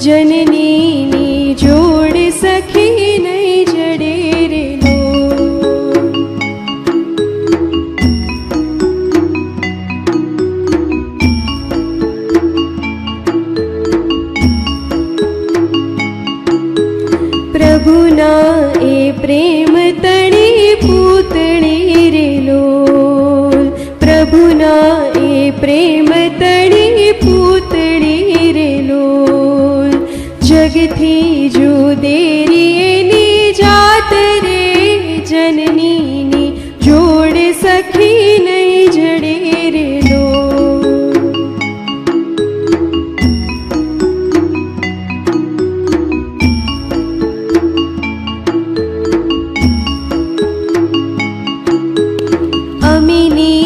જનનીની જોડ સખી નહીં જડે રે લો. પ્રભુના એ પ્રેમ તણી પૂતળી રે લોલ. પ્રભુના એ પ્રેમ તણી પૂતળી રે લોલ. જગથી જુદેરી એની જાત રે, જનનીની જોડ સખી નહીં જડે રે લોલ. અમીની